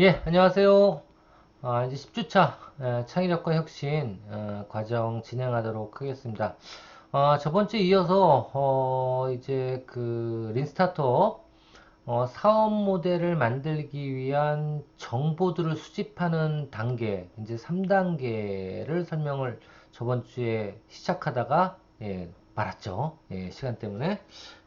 예, 안녕하세요. 이제 10주차 창의력과 혁신 과정 진행하도록 하겠습니다. 저번 주에 이어서 이제 그 린스타트업 사업 모델을 만들기 위한 정보들을 수집하는 단계, 이제 3단계를 설명을 저번 주에 시작하다가 말았죠. 시간 때문에.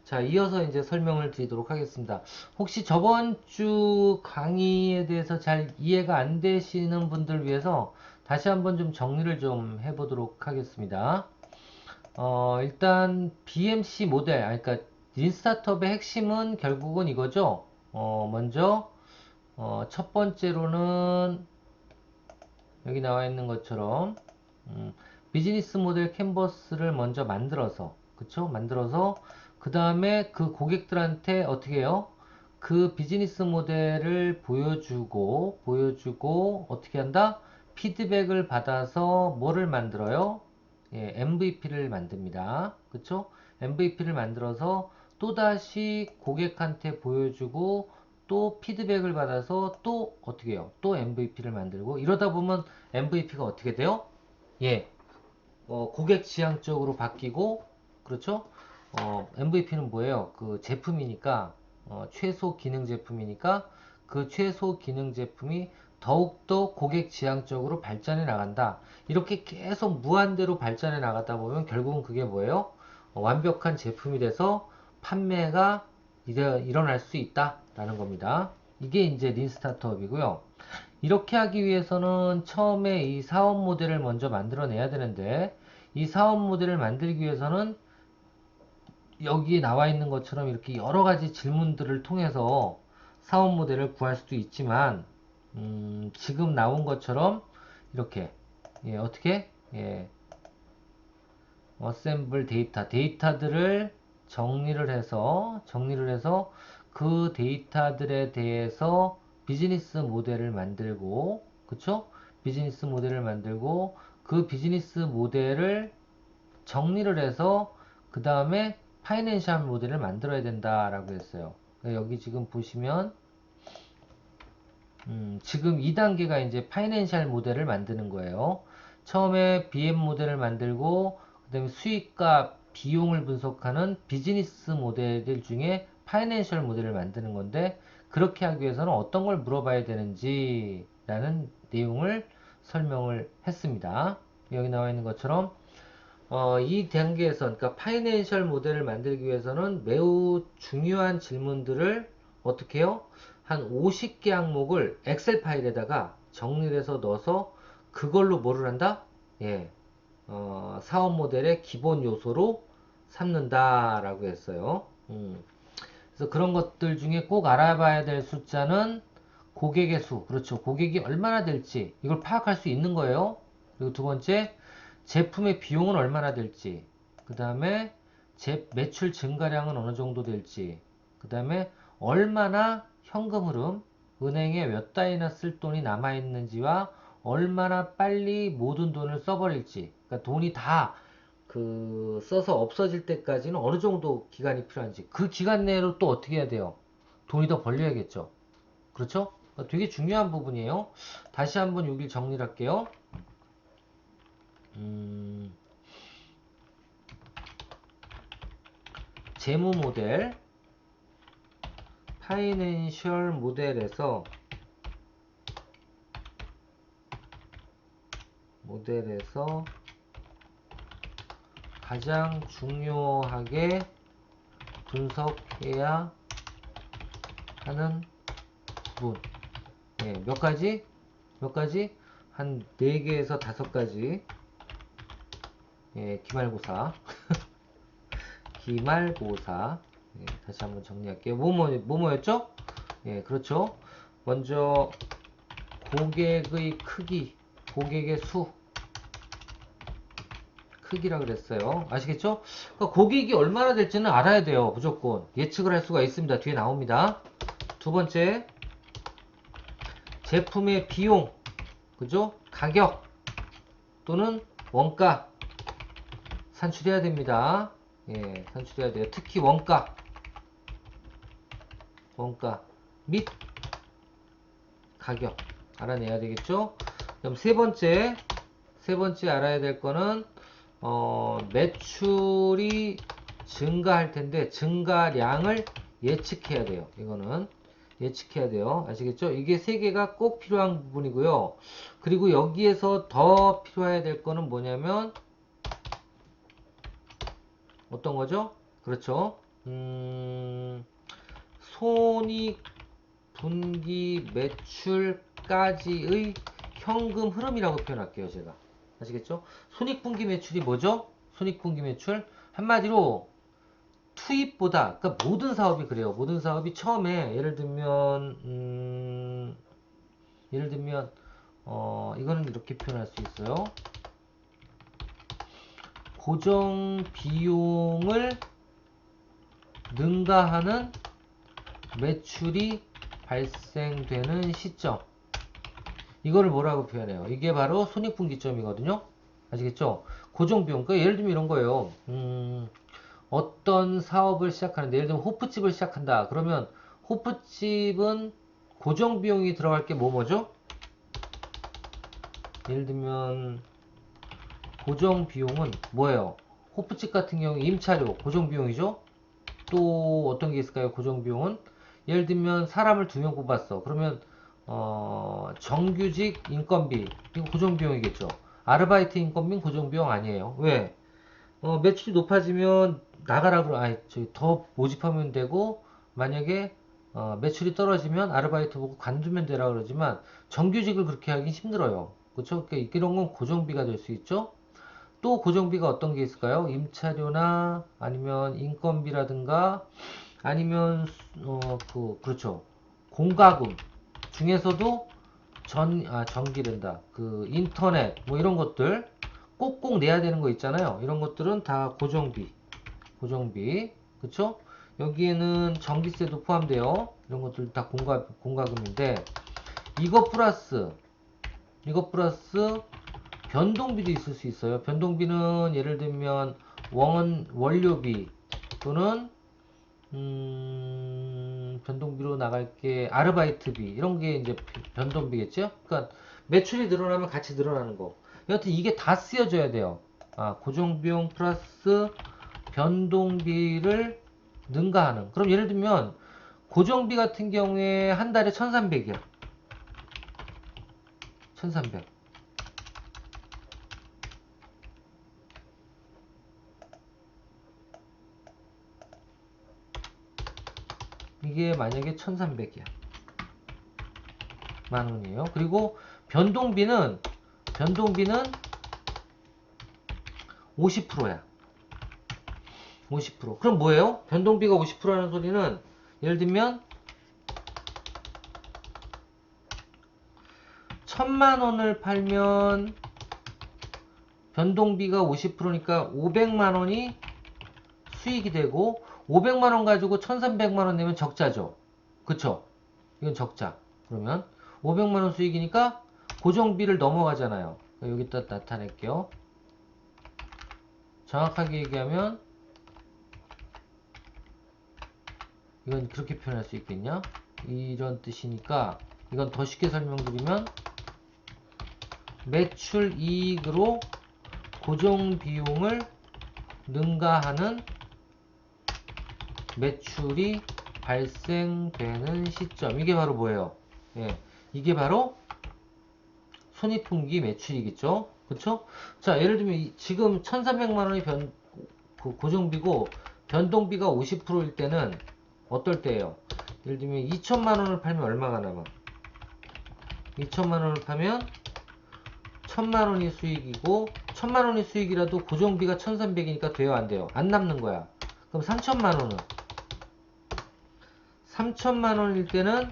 자, 이어서 이제 설명을 드리도록 하겠습니다. 혹시 저번 주 강의에 대해서 잘 이해가 안 되시는 분들 위해서 다시 한번 좀 정리를 좀 해보도록 하겠습니다. 일단 BMC 모델, 그러니까 린 스타트업의 핵심은 결국은 이거죠. 먼저 첫 번째로는 여기 나와 있는 것처럼 음, 비즈니스 모델 캔버스를 먼저 만들어서, 그쵸? 만들어서 그 다음에 그 고객들한테 어떻게 해요? 그 비즈니스 모델을 보여주고 어떻게 한다? 피드백을 받아서 뭐를 만들어요? MVP를 만듭니다. 그쵸? MVP를 만들어서 또다시 고객한테 보여주고 또 피드백을 받아서 또 어떻게 해요? 또 MVP를 만들고 이러다 보면 MVP가 어떻게 돼요? 예, 고객 지향적으로 바뀌고 그렇죠? MVP는 뭐예요? 그 제품이니까 최소 기능 제품이니까 그 최소 기능 제품이 더욱더 고객 지향적으로 발전해 나간다. 이렇게 계속 무한대로 발전해 나가다 보면 결국은 그게 뭐예요? 완벽한 제품이 돼서 판매가 일어날 수 있다라는 겁니다. 이게 이제 린 스타트업이고요. 이렇게 하기 위해서는 처음에 이 사업 모델을 먼저 만들어내야 되는데 이 사업 모델을 만들기 위해서는 여기에 나와 있는 것처럼 이렇게 여러 가지 질문들을 통해서 사업 모델을 구할 수도 있지만 지금 나온 것처럼 이렇게 어떻게 어셈블 데이터들을 정리를 해서 그 데이터들에 대해서 비즈니스 모델을 만들고 그쵸? 비즈니스 모델을 만들고 그 비즈니스 모델을 정리를 해서 그 다음에 파이낸셜 모델을 만들어야 된다라고 했어요. 여기 지금 보시면 지금 2단계가 이제 파이낸셜 모델을 만드는 거예요. 처음에 BM 모델을 만들고 그다음에 수익과 비용을 분석하는 비즈니스 모델들 중에 파이낸셜 모델을 만드는 건데 그렇게 하기 위해서는 어떤 걸 물어봐야 되는지라는 내용을 설명을 했습니다. 여기 나와 있는 것처럼 이 단계에서 그러니까 파이낸셜 모델을 만들기 위해서는 매우 중요한 질문들을 어떻게 해요? 한 50개 항목을 엑셀 파일에다가 정리를 해서 넣어서 그걸로 뭐를 한다? 예, 사업 모델의 기본 요소로 삼는다라고 했어요. 그래서 그런 것들 중에 꼭 알아봐야 될 숫자는 고객의 수, 그렇죠. 고객이 얼마나 될지 이걸 파악할 수 있는 거예요. 그리고 두 번째, 제품의 비용은 얼마나 될지, 그 다음에 매출 증가량은 어느 정도 될지, 그 다음에 얼마나 현금 흐름, 은행에 몇 달이나 쓸 돈이 남아 있는지와 얼마나 빨리 모든 돈을 써버릴지, 그러니까 돈이 다 써서 없어질 때까지는 어느 정도 기간이 필요한지, 그 기간 내로 또 어떻게 해야 돼요? 돈이 더 벌려야겠죠. 그렇죠? 되게 중요한 부분이에요. 다시 한번 여기 정리를 할게요. 음, 재무 파이낸셜 모델에서 가장 중요하게 분석해야 하는 부분. 몇 가지? 몇 가지? 한 4개에서 5가지. 기말고사. 기말고사. 다시 한번 정리할게요. 뭐였죠? 그렇죠. 먼저, 고객의 크기, 고객의 수, 크기라 그랬어요. 아시겠죠? 그러니까 고객이 얼마나 될지는 알아야 돼요. 무조건. 예측을 할 수가 있습니다. 뒤에 나옵니다. 두 번째, 제품의 비용, 그죠? 가격 또는 원가 산출해야 됩니다. 산출해야 돼요. 특히 원가 및 가격 알아내야 되겠죠. 그럼 세 번째 알아야 될 거는 매출이 증가할 텐데 증가량을 예측해야 돼요. 이거는 예측해야 돼요. 아시겠죠? 이게 세 개가 꼭 필요한 부분이고요. 그리고 여기에서 더 필요해야 될 거는 뭐냐면 어떤 거죠? 그렇죠. 손익 분기 매출까지의 현금 흐름이라고 표현할게요. 제가 아시겠죠? 손익분기 매출이 뭐죠? 손익분기 매출 한마디로 투입보다, 그러니까 모든 사업이 그래요. 모든 사업이 처음에 예를 들면 이거는 이렇게 표현할 수 있어요. 고정 비용을 능가하는 매출이 발생되는 시점, 이거를 뭐라고 표현해요? 이게 바로 손익분기점이거든요. 아시겠죠? 고정비용. 그러니까 예를 들면 이런 거예요. 어떤 사업을 시작하는데, 예를 들면 호프집을 시작한다. 그러면 호프집은 고정비용이 들어갈 게 뭐죠? 예를 들면 고정비용은 뭐예요? 호프집 같은 경우 임차료 고정비용이죠. 또 어떤 게 있을까요? 고정비용은 예를 들면 사람을 2명 뽑았어. 그러면 정규직 인건비, 이거 고정비용이겠죠. 아르바이트 인건비는 고정비용 아니에요. 왜? 매출이 높아지면 나가라 그러, 아니, 더 모집하면 되고, 만약에 매출이 떨어지면 아르바이트 보고 관두면 되라 그러지만 정규직을 그렇게 하긴 힘들어요. 그렇죠? 그러니까 이런 건 고정비가 될 수 있죠. 또 고정비가 어떤 게 있을까요? 임차료나 아니면 인건비라든가 아니면 그렇죠. 공과금 중에서도 전기된다. 그 인터넷 뭐 이런 것들 꼭꼭 내야 되는 거 있잖아요. 이런 것들은 다 고정비. 그쵸? 여기에는 전기세도 포함돼요. 이런 것들 다 공과금인데 이거 플러스 변동비도 있을 수 있어요. 변동비는 예를 들면 원료비 또는 변동비로 나갈 게 아르바이트비 이런 게 이제 변동비겠죠. 그러니까 매출이 늘어나면 같이 늘어나는 거. 여하튼 이게 다 쓰여져야 돼요. 고정비용 플러스 변동비를 능가하는. 그럼 예를 들면 고정비 같은 경우에 한 달에 1300이야. 1300. 이게 만약에 1300이야. 만원이에요. 그리고 변동비는 50%야. 50%. 그럼 뭐예요? 변동비가 50%라는 소리는 예를 들면 1000만원을 팔면 변동비가 50%니까 500만원이 수익이 되고 500만원 가지고 1300만원 내면 적자죠. 그쵸? 이건 적자. 그러면 500만원 수익이니까 고정비를 넘어가잖아요. 여기다 나타낼게요. 정확하게 얘기하면 이건 그렇게 표현할 수 있겠냐? 이런 뜻이니까 이건 더 쉽게 설명드리면 매출 이익으로 고정 비용을 능가하는 매출이 발생되는 시점. 이게 바로 뭐예요? 예, 이게 바로 손익분기 매출이겠죠? 그쵸? 자, 예를 들면 지금 1300만원이 고정비고 변동비가 50%일 때는 어떨 때예요? 예를 들면 2000만원을 팔면 얼마가 남아? 2000만원을 팔면 1000만원이 수익이고 1000만원이 수익이라도 고정비가 1300이니까 돼요 안 돼요? 안 남는 거야. 그럼 3000만원은 3000만원일 때는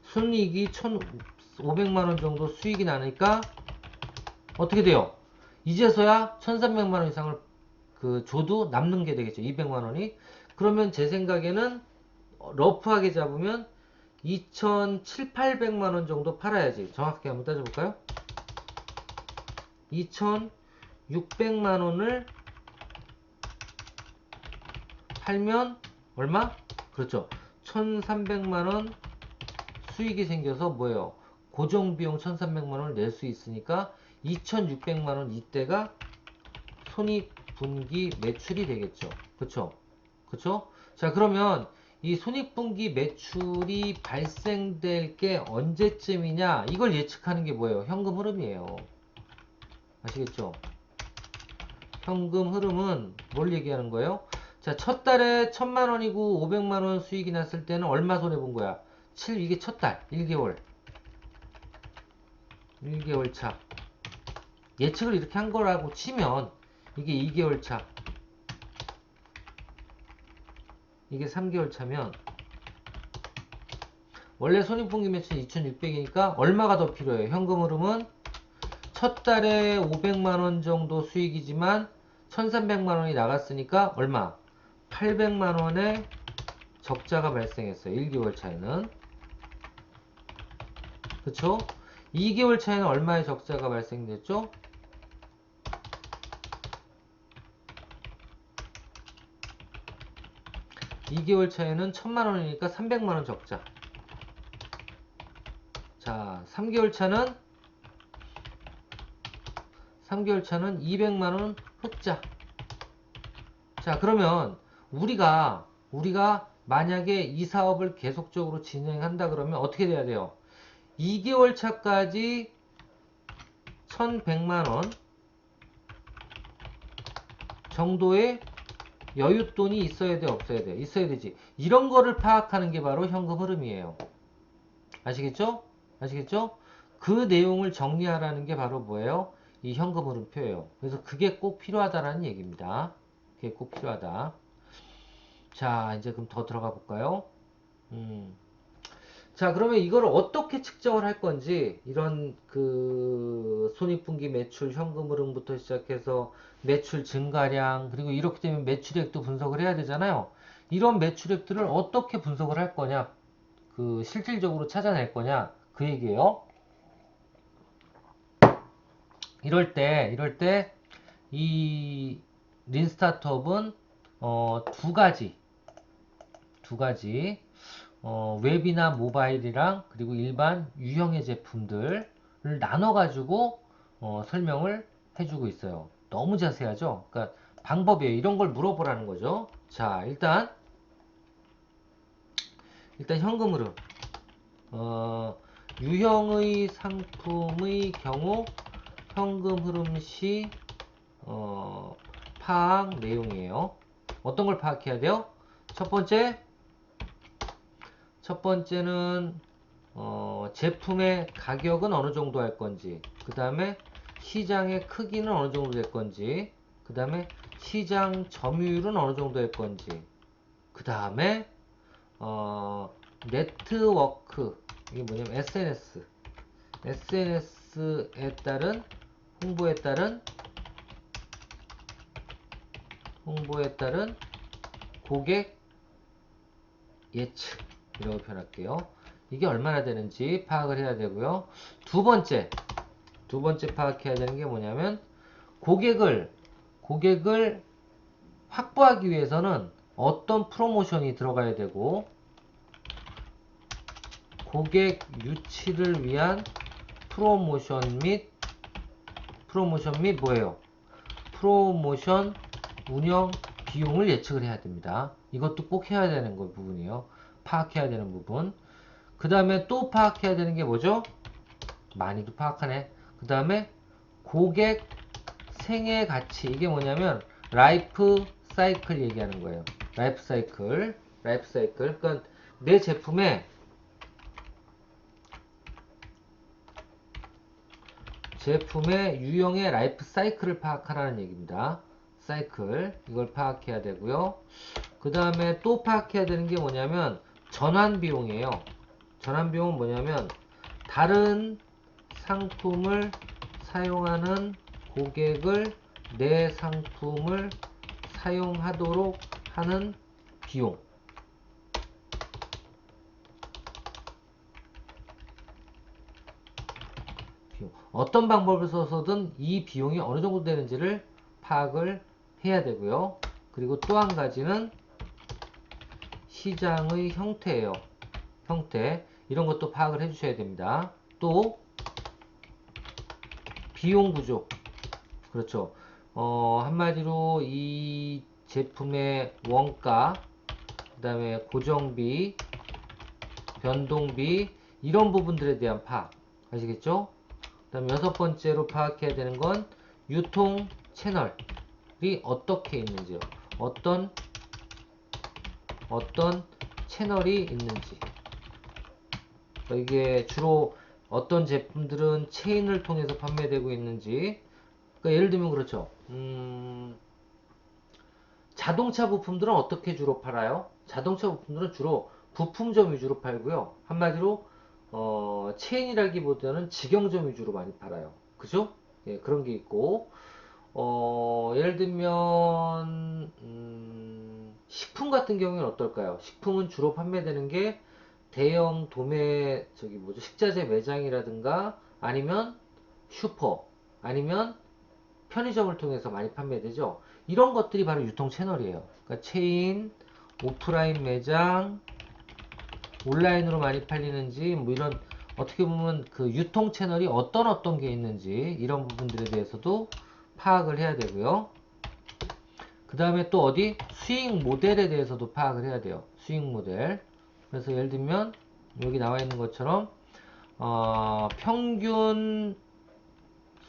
순이익이 1500만원 정도 수익이 나니까 어떻게 돼요? 이제서야 1300만원 이상을 줘도 남는 게 되겠죠. 200만원이. 그러면 제 생각에는 러프하게 잡으면 2700~800만원 정도 팔아야지. 정확하게 한번 따져볼까요? 2600만원을 팔면 얼마? 그렇죠. 1300만원 수익이 생겨서 뭐예요? 고정비용 1300만원을 낼 수 있으니까 2600만원 이때가 손익분기 매출이 되겠죠. 그쵸? 그쵸? 자, 그러면 이 손익분기 매출이 발생될 게 언제쯤이냐? 이걸 예측하는 게 뭐예요? 현금 흐름이에요. 아시겠죠? 현금 흐름은 뭘 얘기하는 거예요? 자, 첫 달에 1000만원이고 500만원 수익이 났을 때는 얼마 손해본 거야? 이게 첫 달, 1개월. 1개월 차. 예측을 이렇게 한 거라고 치면 이게 2개월 차. 이게 3개월 차면 원래 손익분기 매출 2600이니까 얼마가 더 필요해요? 현금 흐름은 첫 달에 500만원 정도 수익이지만 1300만원이 나갔으니까 얼마? 800만원의 적자가 발생했어요. 1개월 차에는. 그쵸? 2개월 차에는 얼마의 적자가 발생됐죠? 2개월 차에는 1000만원이니까 300만원 적자. 자, 3개월 차는 200만원 흑자. 자, 그러면 우리가 만약에 이 사업을 계속적으로 진행한다 그러면 어떻게 돼야 돼요? 2개월 차까지 1100만원 정도의 여윳돈이 있어야 돼, 없어야 돼? 있어야 되지. 이런 거를 파악하는 게 바로 현금 흐름이에요. 아시겠죠? 아시겠죠? 그 내용을 정리하라는 게 바로 뭐예요? 이 현금 흐름표예요. 그래서 그게 꼭 필요하다라는 얘기입니다. 그게 꼭 필요하다. 자, 이제 그럼 더 들어가 볼까요? 자, 그러면 이걸 어떻게 측정을 할 건지, 이런 그 손익분기 매출 현금 흐름부터 시작해서 매출 증가량, 그리고 이렇게 되면 매출액도 분석을 해야 되잖아요. 이런 매출액들을 어떻게 분석을 할 거냐, 그 실질적으로 찾아낼 거냐, 그 얘기예요. 이럴 때, 이 린스타트업은 두 가지 웹이나 모바일이랑 그리고 일반 유형의 제품들을 나눠 가지고 설명을 해주고 있어요. 너무 자세하죠? 그러니까 방법이에요. 이런 걸 물어보라는 거죠. 자, 일단 현금 흐름. 유형의 상품의 경우 현금 흐름 시 파악 내용이에요. 어떤 걸 파악해야 돼요? 첫 번째는 제품의 가격은 어느 정도 할 건지, 그 다음에 시장의 크기는 어느 정도 될 건지, 그 다음에 시장 점유율은 어느 정도 될 건지, 그 다음에 네트워크, 이게 뭐냐면 SNS에 따른 홍보에 따른 고객 예측, 이라고 표현할게요. 이게 얼마나 되는지 파악을 해야 되고요. 두 번째 파악해야 되는 게 뭐냐면 고객을 확보하기 위해서는 어떤 프로모션이 들어가야 되고, 고객 유치를 위한 프로모션 및 뭐예요? 프로모션 운영 비용을 예측을 해야 됩니다. 이것도 꼭 해야 되는 부분이에요. 파악해야 되는 부분. 그 다음에 또 파악해야 되는 게 뭐죠? 많이도 파악하네. 그 다음에 고객 생애 가치. 이게 뭐냐면 라이프 사이클 얘기하는 거예요. 라이프 사이클. 그러니까 내 제품의 유형의 라이프 사이클을 파악하라는 얘기입니다. 사이클. 이걸 파악해야 되고요. 그 다음에 또 파악해야 되는 게 뭐냐면 전환 비용이에요. 전환 비용은 뭐냐면 다른 상품을 사용하는 고객을 내 상품을 사용하도록 하는 비용. 어떤 방법을 써서든 이 비용이 어느 정도 되는지를 파악을 해야 되고요. 그리고 또 한 가지는 시장의 형태예요. 형태. 이런 것도 파악을 해 주셔야 됩니다. 또 비용 구조, 그렇죠. 한마디로 이 제품의 원가, 그 다음에 고정비, 변동비, 이런 부분들에 대한 파악, 아시겠죠? 그 다음 여섯 번째로 파악해야 되는 건 유통 채널이 어떻게 있는지요. 어떤 채널이 있는지. 그러니까 이게 주로 어떤 제품들은 체인을 통해서 판매되고 있는지. 그러니까 예를 들면 그렇죠. 자동차 부품들은 어떻게 주로 팔아요? 자동차 부품들은 주로 부품점 위주로 팔고요. 한마디로 체인이라기보다는 직영점 위주로 많이 팔아요. 그죠? 예, 그런 게 있고 예를 들면 식품 같은 경우에는 어떨까요? 식품은 주로 판매되는 게 대형 도매 저기 뭐죠? 식자재 매장이라든가 아니면 슈퍼 아니면 편의점을 통해서 많이 판매되죠. 이런 것들이 바로 유통 채널이에요. 그러니까 체인, 오프라인 매장, 온라인으로 많이 팔리는지 뭐 이런 어떻게 보면 그 유통 채널이 어떤 게 있는지 이런 부분들에 대해서도 파악을 해야 되고요. 그 다음에 또 어디 수익 모델에 대해서도 파악을 해야 돼요. 수익 모델. 그래서 예를 들면 여기 나와 있는 것처럼 평균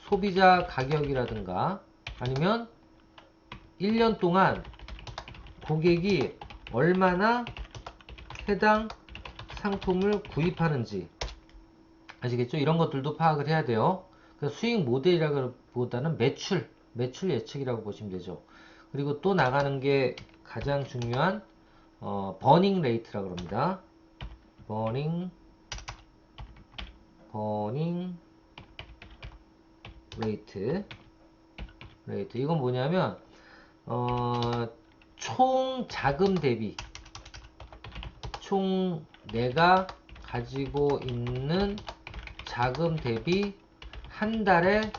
소비자 가격이라든가 아니면 1년 동안 고객이 얼마나 해당 상품을 구입하는지 아시겠죠? 이런 것들도 파악을 해야 돼요. 그래서 수익 모델이라기보다는 매출 예측이라고 보시면 되죠. 그리고 또 나가는 게 가장 중요한 버닝 레이트라고 합니다. 버닝 레이트. 이건 뭐냐면 총 자금 대비 총 내가 가지고 있는 자금 대비 한 달에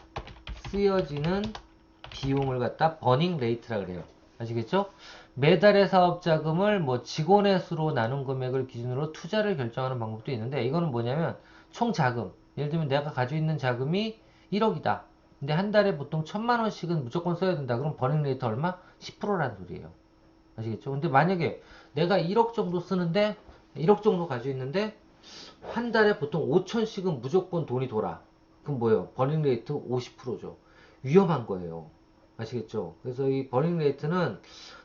쓰여지는 비용을 갖다 버닝 레이트라 그래요. 아시겠죠? 매달의 사업 자금을 뭐 직원의 수로 나눈 금액을 기준으로 투자를 결정하는 방법도 있는데 이거는 뭐냐면 총 자금. 예를 들면 내가 가지고 있는 자금이 1억이다. 근데 한 달에 보통 1,000만 원씩은 무조건 써야 된다. 그럼 버닝 레이트 얼마? 10%라는 소리예요. 아시겠죠? 근데 만약에 내가 1억 정도 쓰는데 1억 정도 가지고 있는데 한 달에 보통 5천씩은 무조건 돈이 돌아. 그럼 뭐예요? 버닝 레이트 50%죠. 위험한 거예요. 아시겠죠? 그래서 이 버닝 레이트는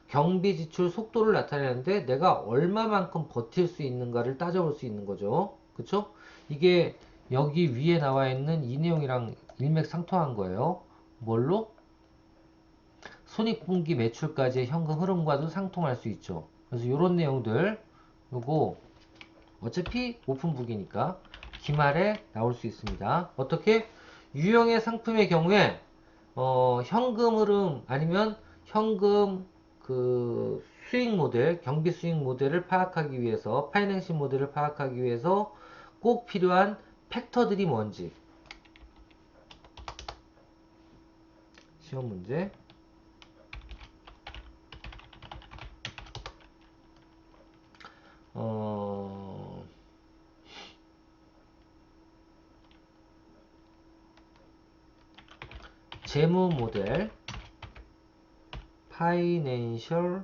경비 지출 속도를 나타내는데 내가 얼마만큼 버틸 수 있는가를 따져볼 수 있는 거죠. 그쵸? 이게 여기 위에 나와 있는 이 내용이랑 일맥상통한 거예요. 뭘로? 손익분기 매출까지의 현금 흐름과도 상통할 수 있죠. 그래서 이런 내용들 요거 어차피 오픈북이니까 기말에 나올 수 있습니다. 어떻게? 유형의 상품의 경우에 현금 흐름 아니면 현금 그 수익 모델, 경비 수익 모델을 파악하기 위해서 파이낸싱 모델을 파악하기 위해서 꼭 필요한 팩터들이 뭔지 시험 문제 어, 재무 모델, 파이낸셜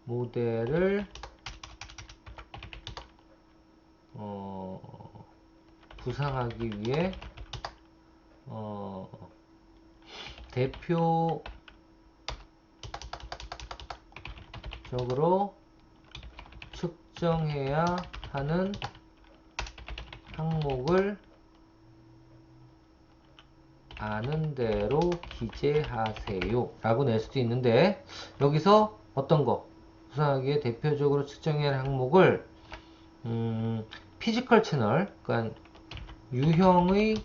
모델을 구상하기 위해 대표적으로 측정해야 하는 항목을 아는 대로 기재하세요 라고 낼 수도 있는데 여기서 어떤 거 구상하기에 대표적으로 측정해야 하는 항목을 피지컬 채널 그러니까 유형의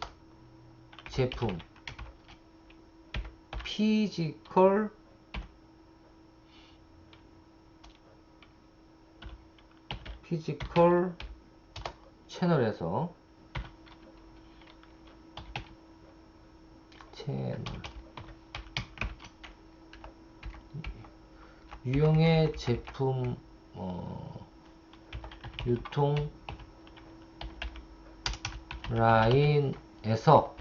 제품 피지컬 채널에서 채널 유형의 제품 유통 라인에서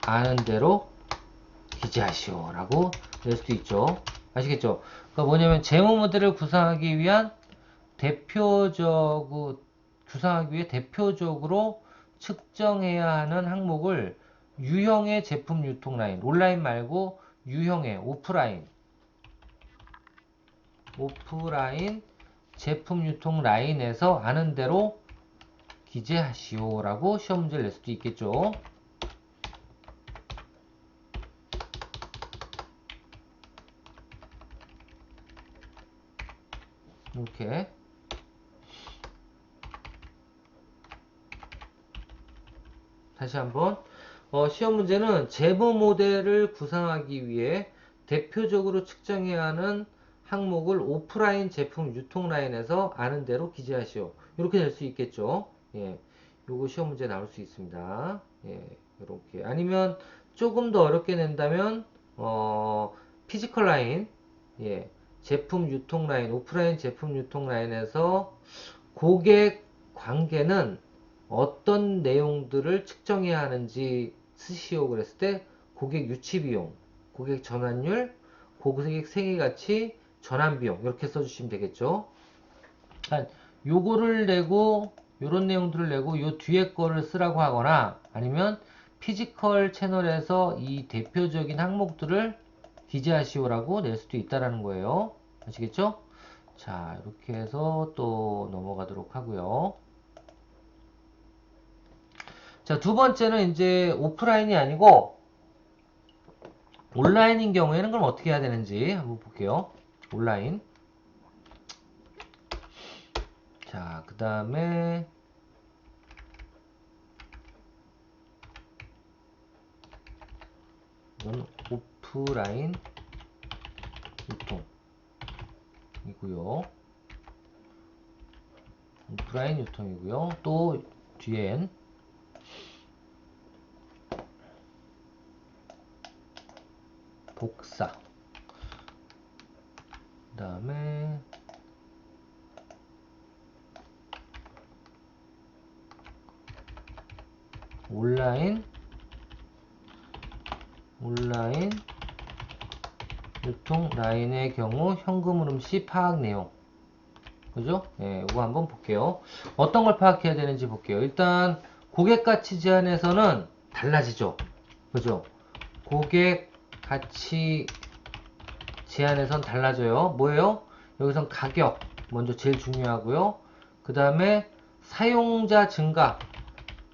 아는 대로 기재하시오 라고 낼 수도 있죠. 아시겠죠? 그러니까 뭐냐면 재무 모델을 구상하기 위해 대표적으로 측정해야 하는 항목을 유형의 제품 유통 라인, 온라인 말고 유형의 오프라인 제품 유통 라인에서 아는 대로 기재하시오 라고 시험 문제를 낼 수도 있겠죠. 이렇게 다시 한번 시험 문제는 재무 모델을 구상하기 위해 대표적으로 측정해야 하는 항목을 오프라인 제품 유통 라인에서 아는 대로 기재하시오. 이렇게 될 수 있겠죠. 예, 요거 시험 문제 나올 수 있습니다. 예, 이렇게 아니면 조금 더 어렵게 낸다면 피지컬 라인, 예, 제품 유통 라인, 오프라인 제품 유통 라인에서 고객 관계는 어떤 내용들을 측정해야 하는지 쓰시오 그랬을 때 고객 유치 비용, 고객 전환율, 고객 생애가치, 전환 비용 이렇게 써주시면 되겠죠. 요거를 내고 요런 내용들을 내고 요 뒤에 거를 쓰라고 하거나 아니면 피지컬 채널에서 이 대표적인 항목들을 기재하시오라고 낼 수도 있다라는 거예요. 아시겠죠? 자, 이렇게 해서 또 넘어가도록 하고요. 자, 두 번째는 이제 오프라인이 아니고 온라인인 경우에는 그럼 어떻게 해야 되는지 한번 볼게요. 온라인. 자, 그 다음에 이건 오프라인 유통이고요. 오프라인 유통이고요. 또 뒤엔 복사. 그 다음에 온라인 유통 라인의 경우 현금 흐름 시 파악 내용. 그죠? 예, 이거 한번 볼게요. 어떤 걸 파악해야 되는지 볼게요. 일단 고객 가치 제한에서는 달라지죠. 그죠? 고객 가치 제한에선 달라져요. 뭐예요? 여기선 가격 먼저 제일 중요하고요. 그 다음에 사용자 증가.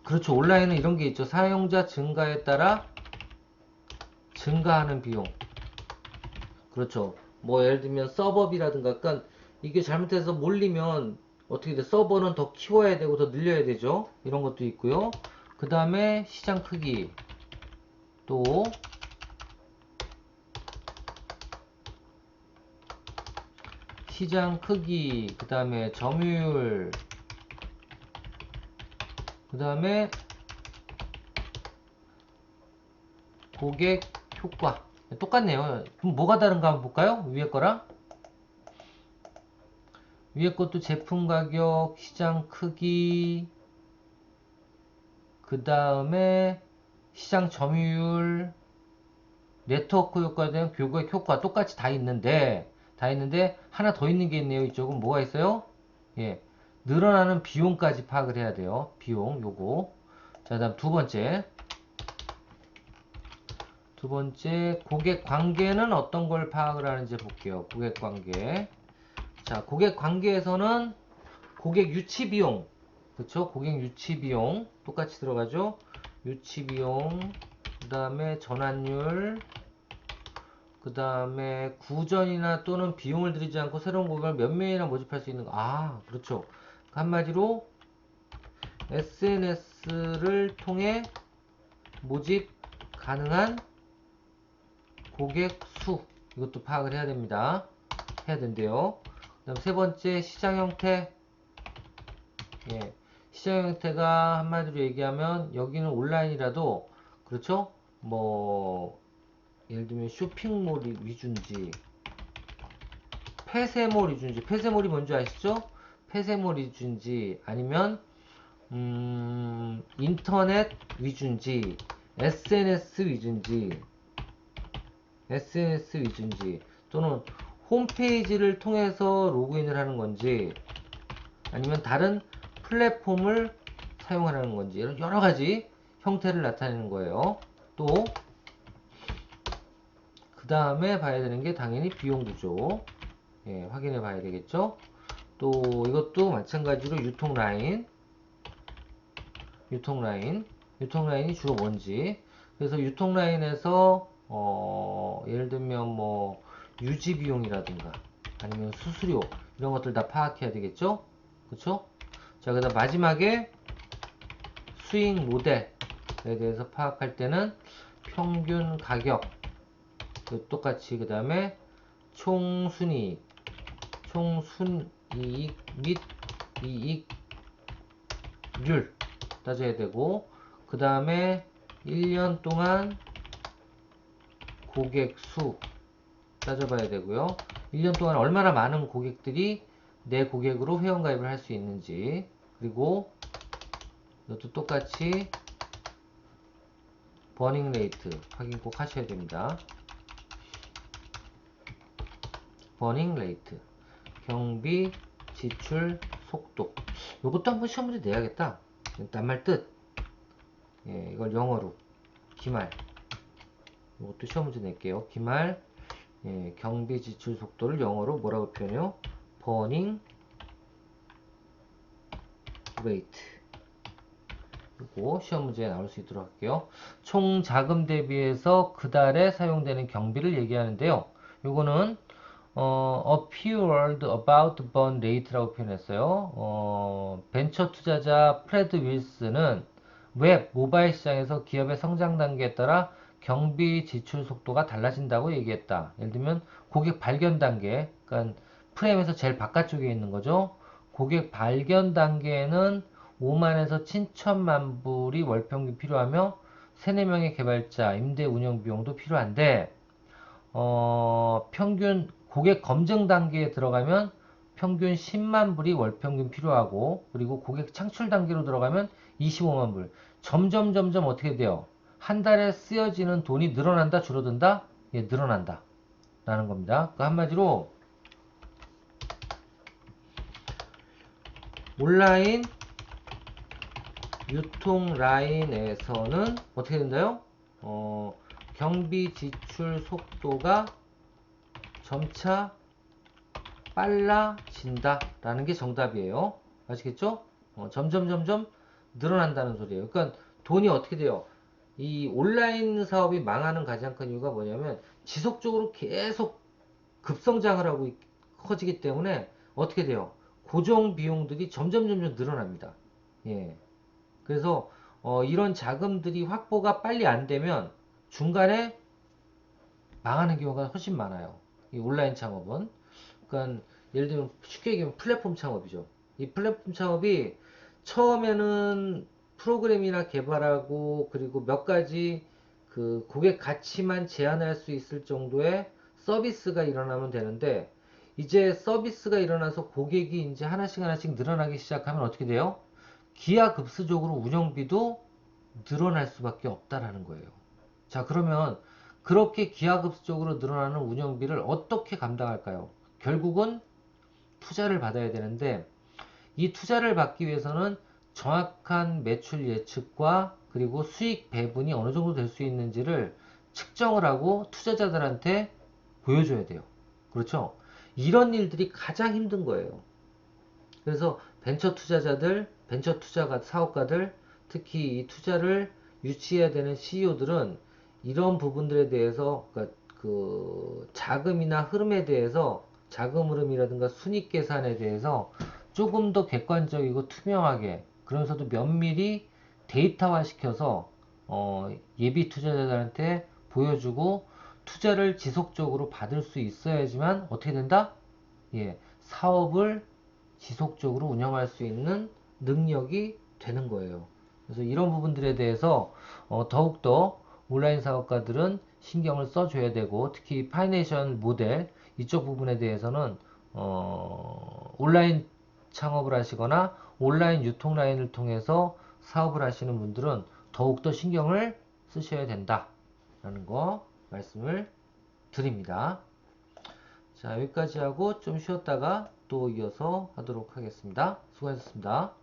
그렇죠. 온라인은 이런 게 있죠. 사용자 증가에 따라 증가하는 비용. 그렇죠. 뭐 예를 들면 서버비라든가 그러니까 이게 잘못해서 몰리면 어떻게 돼? 서버는 더 키워야 되고 더 늘려야 되죠. 이런 것도 있고요. 그 다음에 시장 크기. 또 시장 크기, 그 다음에 점유율, 그 다음에 고객 효과. 똑같네요. 그럼 뭐가 다른가 한번 볼까요? 위에 거랑 위에 것도 제품 가격, 시장 크기, 그 다음에 시장 점유율, 네트워크 효과에 대한 고객 효과 똑같이 다 있는데 하나 더 있는 게 있네요. 이쪽은 뭐가 있어요? 예, 늘어나는 비용까지 파악을 해야 돼요. 비용 요거. 자, 다음 두 번째 고객 관계는 어떤 걸 파악을 하는지 볼게요. 고객 관계. 자, 고객 관계에서는 고객 유치 비용, 그쵸? 고객 유치 비용 똑같이 들어가죠. 유치 비용, 그 다음에 전환율, 그 다음에 구전이나 또는 비용을 들이지 않고 새로운 고객을 몇 명이나 모집할 수 있는 거. 아, 그렇죠. 한마디로 SNS를 통해 모집 가능한 고객 수, 이것도 파악을 해야 됩니다. 해야 된대요. 그 다음 세 번째 시장 형태. 예, 시장 형태가 한마디로 얘기하면 여기는 온라인이라도 그렇죠? 뭐 예를 들면 쇼핑몰 위주인지, 폐쇄몰 위주인지, 폐쇄몰이 뭔지 아시죠? 폐쇄몰 위주인지, 아니면 인터넷 위주인지, SNS 위주인지, SNS 위주인지, 또는 홈페이지를 통해서 로그인을 하는 건지, 아니면 다른 플랫폼을 사용하는 건지, 이런 여러 가지 형태를 나타내는 거예요. 또 그 다음에 봐야 되는 게 당연히 비용 구조, 예, 확인해 봐야 되겠죠. 또 이것도 마찬가지로 유통 라인, 유통 라인이 주로 뭔지. 그래서 유통 라인에서 예를 들면 뭐 유지 비용이라든가 아니면 수수료, 이런 것들 다 파악해야 되겠죠. 그쵸? 자, 그다음 마지막에 수익 모델에 대해서 파악할 때는 평균 가격, 똑같이 그 다음에 총순이익 및 이익률 따져야 되고, 그 다음에 1년 동안 고객 수 따져봐야 되고요. 1년 동안 얼마나 많은 고객들이 내 고객으로 회원가입을 할 수 있는지, 그리고 이것도 똑같이 버닝 레이트 확인 꼭 하셔야 됩니다. 버닝 레이트, 경비 지출 속도, 이것도 한번 시험 문제 내야겠다. 낱말 뜻, 예, 이걸 영어로 기말, 이것도 시험 문제 낼게요. 기말, 예, 경비 지출 속도를 영어로 뭐라고 표현해요? 버닝 레이트. 그리고 시험 문제에 나올 수 있도록 할게요. 총 자금 대비해서 그달에 사용되는 경비를 얘기하는데요. 요거는 a few words about burn rate라고 표현했어요. 벤처 투자자 프레드 윌슨은 웹, 모바일 시장에서 기업의 성장 단계에 따라 경비 지출 속도가 달라진다고 얘기했다. 예를 들면 고객 발견 단계, 그러니까 프레임에서 제일 바깥쪽에 있는 거죠. 고객 발견 단계에는 5만에서 7천만 불이 월 평균 필요하며 3, 4명의 개발자, 임대 운영 비용도 필요한데, 평균 고객 검증 단계에 들어가면 평균 10만 불이 월 평균 필요하고, 그리고 고객 창출 단계로 들어가면 25만 불. 점점 어떻게 돼요? 한 달에 쓰여지는 돈이 늘어난다, 줄어든다? 예, 늘어난다. 라는 겁니다. 그 한마디로 온라인 유통 라인에서는 어떻게 된다요? 경비 지출 속도가 점차 빨라진다 라는 게 정답이에요. 아시겠죠? 점점 늘어난다는 소리예요. 그러니까 돈이 어떻게 돼요? 이 온라인 사업이 망하는 가장 큰 이유가 뭐냐면 지속적으로 계속 급성장을 하고 커지기 때문에 어떻게 돼요? 고정 비용들이 점점 늘어납니다. 예. 그래서 이런 자금들이 확보가 빨리 안 되면 중간에 망하는 경우가 훨씬 많아요. 이 온라인 창업은. 그러니까 예를 들면 쉽게 얘기하면 플랫폼 창업이죠. 이 플랫폼 창업이 처음에는 프로그램이나 개발하고 그리고 몇 가지 그 고객 가치만 제한할 수 있을 정도의 서비스가 일어나면 되는데, 이제 서비스가 일어나서 고객이 이제 하나씩 늘어나기 시작하면 어떻게 돼요? 기하급수적으로 운영비도 늘어날 수밖에 없다라는 거예요. 자, 그러면 그렇게 기하급수적으로 늘어나는 운영비를 어떻게 감당할까요? 결국은 투자를 받아야 되는데, 이 투자를 받기 위해서는 정확한 매출 예측과 그리고 수익 배분이 어느 정도 될 수 있는지를 측정을 하고 투자자들한테 보여줘야 돼요. 그렇죠? 이런 일들이 가장 힘든 거예요. 그래서 벤처 투자자들, 벤처 투자 사업가들, 특히 이 투자를 유치해야 되는 CEO들은 이런 부분들에 대해서, 그러니까 그 자금이나 흐름에 대해서, 자금 흐름이라든가 순익 계산에 대해서 조금 더 객관적이고 투명하게, 그러면서도 면밀히 데이터화 시켜서 예비 투자자들한테 보여주고 투자를 지속적으로 받을 수 있어야지만 어떻게 된다? 예, 사업을 지속적으로 운영할 수 있는 능력이 되는 거예요. 그래서 이런 부분들에 대해서 더욱더 온라인 사업가들은 신경을 써줘야 되고, 특히 파이낸셜 모델 이쪽 부분에 대해서는 온라인 창업을 하시거나 온라인 유통 라인을 통해서 사업을 하시는 분들은 더욱더 신경을 쓰셔야 된다라는 거 말씀을 드립니다. 자, 여기까지 하고 좀 쉬었다가 또 이어서 하도록 하겠습니다. 수고하셨습니다.